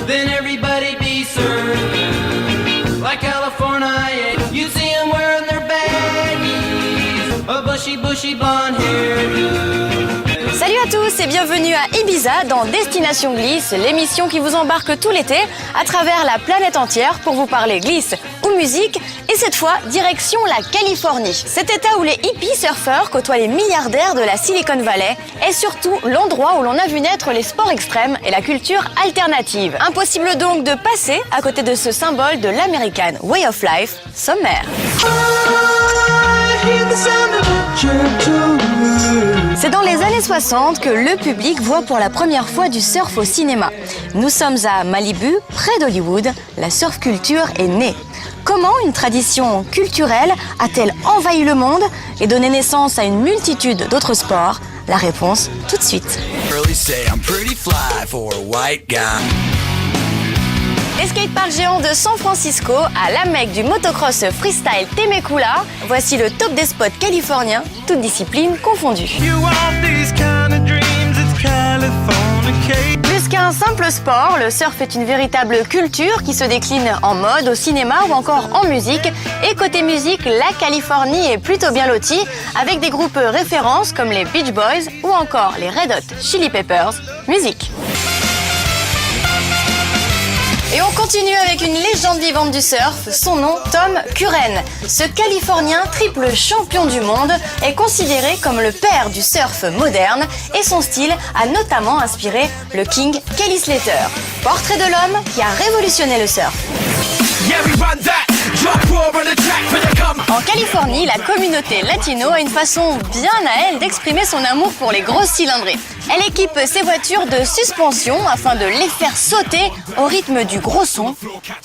then everybody be served. Like California, you see them wearing their baggies, a bushy blonde hairdo. Salut à tous et bienvenue à Ibiza dans Destination Glisse, l'émission qui vous embarque tout l'été à travers la planète entière pour vous parler glisse ou musique. Et cette fois, direction la Californie. Cet état où les hippies surfeurs côtoient les milliardaires de la Silicon Valley est surtout l'endroit où l'on a vu naître les sports extrêmes et la culture alternative. Impossible donc de passer à côté de ce symbole de l'American Way of Life sommaire. C'est dans les années 60 que le public voit pour la première fois du surf au cinéma. Nous sommes à Malibu, près d'Hollywood. La surf culture est née. Comment une tradition culturelle a-t-elle envahi le monde et donné naissance à une multitude d'autres sports? La réponse tout de suite. Les skateparks géants de San Francisco à la Mecque du motocross freestyle Temecula, voici le top des spots californiens, toutes disciplines confondues. Plus qu'un simple sport, le surf est une véritable culture qui se décline en mode, au cinéma ou encore en musique. Et côté musique, la Californie est plutôt bien lotie, avec des groupes références comme les Beach Boys ou encore les Red Hot Chili Peppers. Musique. Et on continue avec une légende vivante du surf, son nom Tom Curren. Ce Californien triple champion du monde est considéré comme le père du surf moderne et son style a notamment inspiré le King Kelly Slater. Portrait de l'homme qui a révolutionné le surf. En Californie, la communauté latino a une façon bien à elle d'exprimer son amour pour les grosses cylindrées. Elle équipe ses voitures de suspension afin de les faire sauter au rythme du gros son.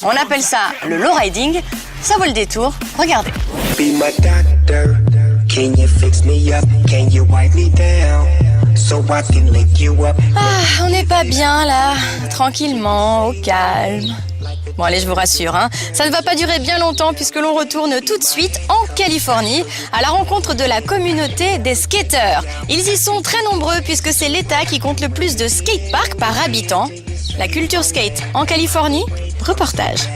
On appelle ça le lowriding. Ça vaut le détour. Regardez. Ah, on n'est pas bien là. Tranquillement, au calme. Bon allez, je vous rassure, ça ne va pas durer bien longtemps puisque l'on retourne tout de suite en Californie à la rencontre de la communauté des skateurs. Ils y sont très nombreux puisque c'est l'État qui compte le plus de skateparks par habitant. La culture skate en Californie, reportage.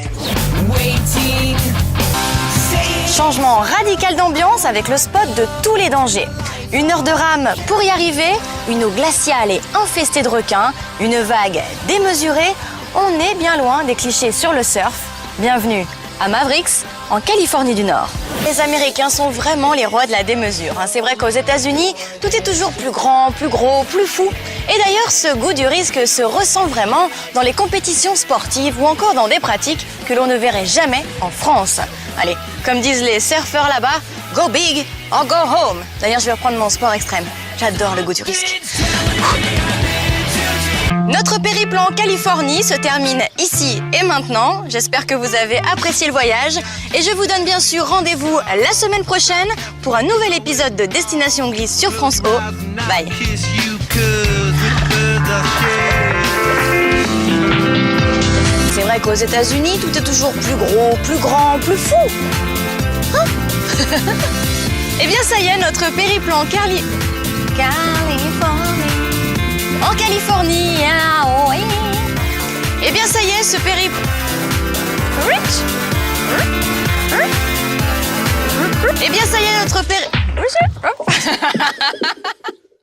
Changement radical d'ambiance avec le spot de tous les dangers. 1 heure de rame pour y arriver, une eau glaciale et infestée de requins, une vague démesurée. On est bien loin des clichés sur le surf. Bienvenue à Mavericks, en Californie du Nord. Les Américains sont vraiment les rois de la démesure. C'est vrai qu'aux États-Unis, tout est toujours plus grand, plus gros, plus fou. Et d'ailleurs, ce goût du risque se ressent vraiment dans les compétitions sportives ou encore dans des pratiques que l'on ne verrait jamais en France. Allez, comme disent les surfeurs là-bas, go big or go home. D'ailleurs, je vais reprendre mon sport extrême. J'adore le goût du risque. Notre périple en Californie se termine ici et maintenant. J'espère que vous avez apprécié le voyage et je vous donne bien sûr rendez-vous la semaine prochaine pour un nouvel épisode de Destination Glisse sur France O. Bye. C'est vrai qu'aux États-Unis, tout est toujours plus gros, plus grand, plus fou. Eh bien ça y est, notre périple en Californie. En Californie, ah oui. Eh bien ça y est, ce périple... Eh bien ça y est, notre périple...